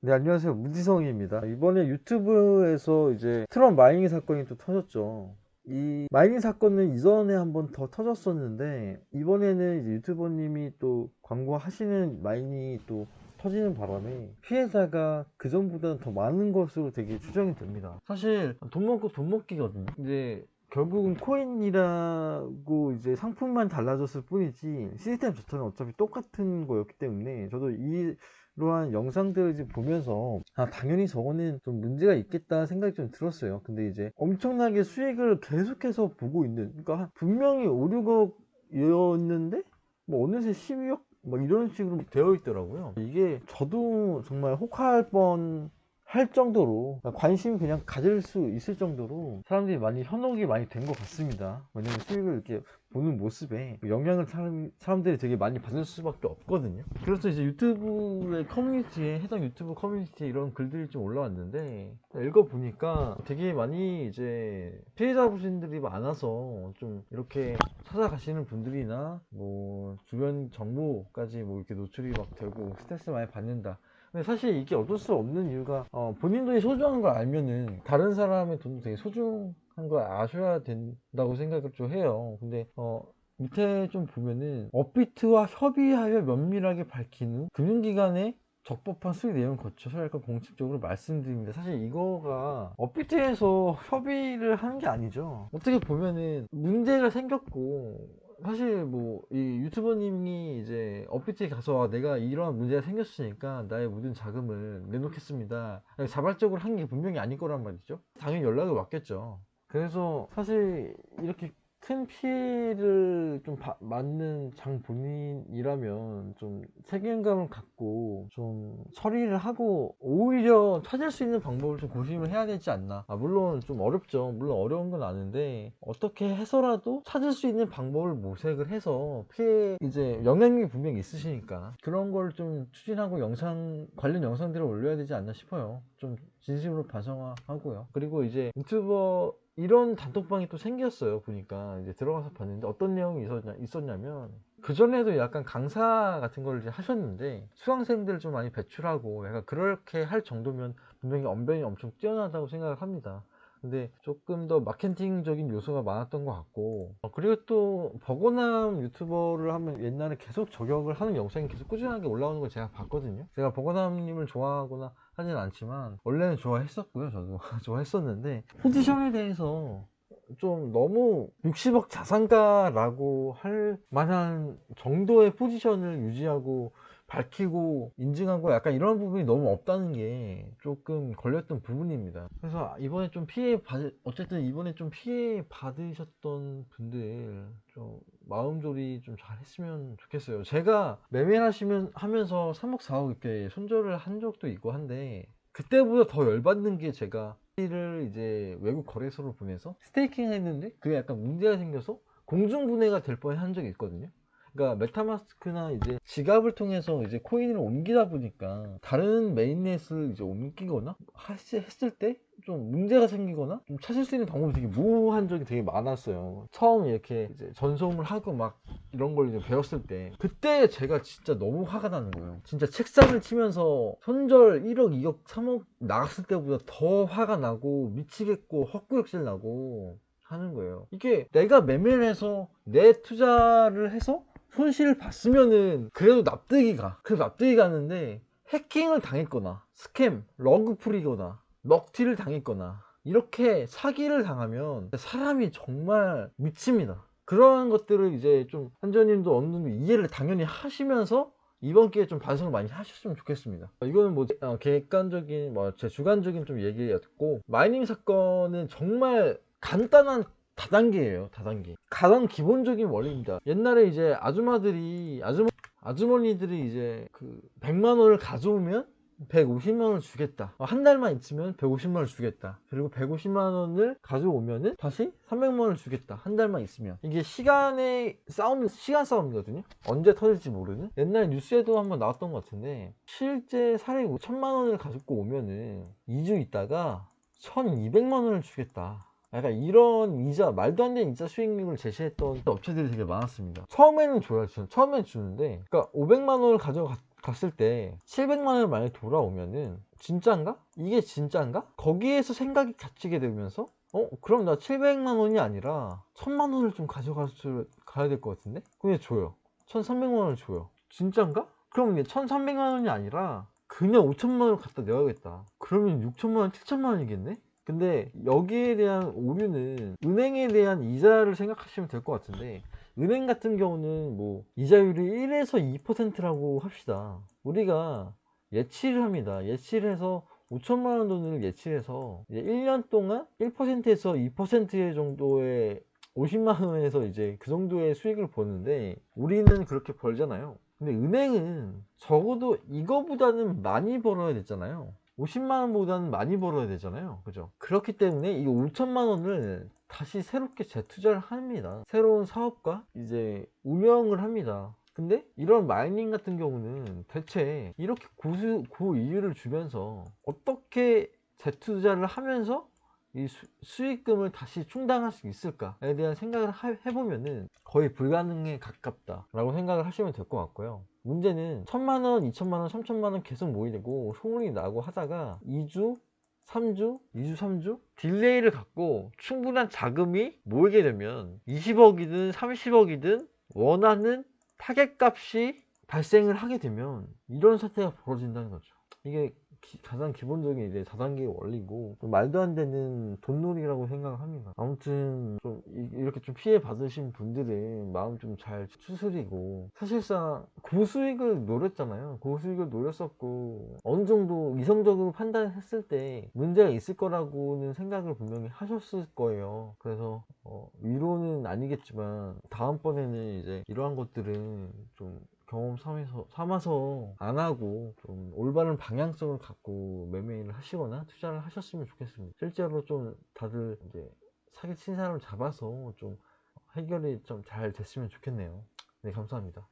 네, 안녕하세요. 문지성입니다. 이번에 유튜브에서 이제 트럼프 마이닝 사건이 또 터졌죠. 이 마이닝 사건은 이전에 한번 더 터졌었는데, 이번에는 이제 유튜버님이 또 광고하시는 마이닝이 또 터지는 바람에 피해자가 그전보다는 더 많은 것으로 되게 추정이 됩니다. 사실 돈 먹고 돈 먹기거든요. 이제 결국은 코인이라고 이제 상품만 달라졌을 뿐이지 시스템 자체는 어차피 똑같은 거였기 때문에 저도 이러한 영상들을 지금 보면서 당연히 저거는 좀 문제가 있겠다 생각이 좀 들었어요. 근데 이제 엄청나게 수익을 계속해서 보고 있는, 그러니까 분명히 5, 6억이었는데 뭐 어느새 12억 막 이런 식으로 되어 있더라고요. 이게 저도 정말 혹할 뻔 할 정도로, 관심 그냥 가질 수 있을 정도로 사람들이 많이 현혹이 많이 된 것 같습니다. 왜냐면 수익을 이렇게 보는 모습에 영향을 사람들이 되게 많이 받을 수밖에 없거든요. 그래서 이제 유튜브의 커뮤니티에, 해당 유튜브 커뮤니티에 이런 글들이 좀 올라왔는데, 읽어보니까 되게 많이 이제 피해자분들이 많아서 좀 이렇게 찾아가시는 분들이나 뭐 주변 정보까지 뭐 이렇게 노출이 막 되고 스트레스 많이 받는다. 근데 사실 이게 어쩔 수 없는 이유가, 본인 돈이 소중한 걸 알면은 다른 사람의 돈도 되게 소중한 걸 아셔야 된다고 생각을 좀 해요. 근데 밑에 좀 보면은 업비트와 협의하여 면밀하게 밝힌 후 금융기관의 적법한 수익 내용을 거쳐서 약간 공식적으로 말씀드립니다. 사실 이거가 업비트에서 협의를 하는 게 아니죠. 어떻게 보면은 문제가 생겼고, 사실 뭐 이 유튜버님이 이제 업비트에 가서 내가 이러한 문제가 생겼으니까 나의 모든 자금을 내놓겠습니다, 자발적으로 한 게 분명히 아닐 거란 말이죠. 당연히 연락이 왔겠죠. 그래서 사실 이렇게 큰 피해를 좀 맞는 장본인이라면 좀 책임감을 갖고 좀 처리를 하고 오히려 찾을 수 있는 방법을 좀 고심을 해야 되지 않나. 물론 좀 어렵죠. 물론 어려운 건 아는데 어떻게 해서라도 찾을 수 있는 방법을 모색을 해서 피해, 이제 영향력이 분명히 있으시니까 그런 걸 좀 추진하고 관련 영상들을 올려야 되지 않나 싶어요. 좀 진심으로 반성하고요. 그리고 이제 유튜버 이런 단톡방이 또 생겼어요. 보니까 이제 들어가서 봤는데 어떤 내용이 있었냐면, 그전에도 약간 강사 같은 걸 이제 하셨는데 수강생들을 좀 많이 배출하고 약간 그렇게 할 정도면 분명히 언변이 엄청 뛰어나다고 생각을 합니다. 근데 조금 더 마케팅적인 요소가 많았던 것 같고, 그리고 또 버거남 유튜버를 하면 옛날에 계속 저격을 하는 영상이 계속 꾸준하게 올라오는 걸 제가 봤거든요. 제가 버거남님을 좋아하거나 하진 않지만 원래는 좋아했었고요. 저도 좋아했었는데 포지션에 대해서 좀 너무 60억 자산가라고 할 만한 정도의 포지션을 유지하고 밝히고 인증하고 약간 이런 부분이 너무 없다는 게 조금 걸렸던 부분입니다. 그래서 어쨌든 이번에 좀 피해 받으셨던 분들 좀 마음조리 좀 잘 했으면 좋겠어요. 제가 하면서 3억 4억 이렇게 손절을 한 적도 있고 한데, 그때보다 더 열받는 게, 제가 를 이제 외국 거래소로 보내서 스테이킹 했는데 그게 약간 문제가 생겨서 공중분해가 될 뻔한 적이 있거든요. 그러니까 메타마스크나 이제 지갑을 통해서 이제 코인을 옮기다 보니까 다른 메인넷을 이제 옮기거나 했을 때 좀 문제가 생기거나 좀 찾을 수 있는 방법이 되게 모호한 적이 되게 많았어요. 처음 이렇게 이제 전송을 하고 막 이런 걸 이제 배웠을 때, 그때 제가 진짜 너무 화가 나는 거예요. 진짜 책상을 치면서 손절 1억, 2억, 3억 나갔을 때보다 더 화가 나고 미치겠고 헛구역질 나고 하는 거예요. 이게 내가 매매를 해서 내 투자를 해서 손실을 봤으면은 그래도 납득이 가는데, 해킹을 당했거나 스캠, 러그 풀이거나 먹튀를 당했거나 이렇게 사기를 당하면 사람이 정말 미칩니다. 그런 것들을 이제 좀 한전님도 어느 정도 이해를 당연히 하시면서 이번 기회에 좀 반성을 많이 하셨으면 좋겠습니다. 이거는 뭐 객관적인 뭐 제 주관적인 좀 얘기였고, 마이닝 사건은 정말 간단한 다단계예요. 다단계. 가장 기본적인 원리입니다. 옛날에 이제 아주머니들이 이제 그 100만 원을 가져오면 150만 원을 주겠다. 한 달만 있으면 150만 원을 주겠다. 그리고 150만 원을 가져오면은 다시 300만 원을 주겠다. 한 달만 있으면. 이게 시간 싸움이거든요. 언제 터질지 모르는. 옛날 뉴스에도 한번 나왔던 것 같은데, 실제 사례 1000만 원을 가지고 오면은 2주 있다가 1200만 원을 주겠다. 약간 이런 말도 안 되는 이자 수익률을 제시했던 업체들이 되게 많았습니다. 처음에는 줘요. 처음에는 주는데, 그러니까 500만 원을 갔을 때 700만 원을 만약에 돌아오면은 진짜인가? 이게 진짜인가? 거기에서 생각이 갇히게 되면서 그럼 나 700만 원이 아니라 1000만 원을 좀 가야 될 것 같은데? 근데 줘요. 1300만 원을 줘요. 진짜인가? 그럼 이게 1300만 원이 아니라 그냥 5천만 원을 갖다 내야겠다. 그러면 6천만 원, 7천만 원이겠네? 근데 여기에 대한 오류는 은행에 대한 이자를 생각하시면 될 것 같은데, 은행 같은 경우는 뭐 이자율이 1에서 2%라고 합시다. 우리가 예치를 합니다. 예치를 해서 5천만 원 돈을 예치해서 이제 1년 동안 1%에서 2% 정도의 50만 원에서 이제 그 정도의 수익을 보는데, 우리는 그렇게 벌잖아요. 근데 은행은 적어도 이거보다는 많이 벌어야 되잖아요. 50만 원보다는 많이 벌어야 되잖아요. 그죠? 그렇기 때문에 이 5천만 원을 다시 새롭게 재투자를 합니다. 새로운 사업과 이제 운영을 합니다. 근데 이런 마이닝 같은 경우는 대체 이렇게 고이율을 주면서 어떻게 재투자를 하면서 이 수익금을 다시 충당할 수 있을까에 대한 생각을 해보면은 거의 불가능에 가깝다 라고 생각을 하시면 될 것 같고요. 문제는 1000만원, 2000만원, 3000만원 계속 모이고 소문이 나고 하다가 2주, 3주, 2주, 3주 딜레이를 갖고 충분한 자금이 모이게 되면 20억이든 30억이든 원하는 타겟값이 발생을 하게 되면 이런 사태가 벌어진다는 거죠. 이게 가장 기본적인 이제 다단계 원리고, 말도 안 되는 돈놀이라고 생각을 합니다. 아무튼 좀 이렇게 좀 피해 받으신 분들은 마음 좀 잘 추스리고, 사실상 고수익을 노렸잖아요. 고수익을 노렸었고 어느 정도 이성적으로 판단했을 때 문제가 있을 거라고는 생각을 분명히 하셨을 거예요. 그래서 위로는 아니겠지만 다음번에는 이제 이러한 것들은 좀 경험 삼아서 안 하고 좀 올바른 방향성을 갖고 매매를 하시거나 투자를 하셨으면 좋겠습니다. 실제로 좀 다들 이제 사기친 사람을 잡아서 좀 해결이 좀 잘 됐으면 좋겠네요. 네, 감사합니다.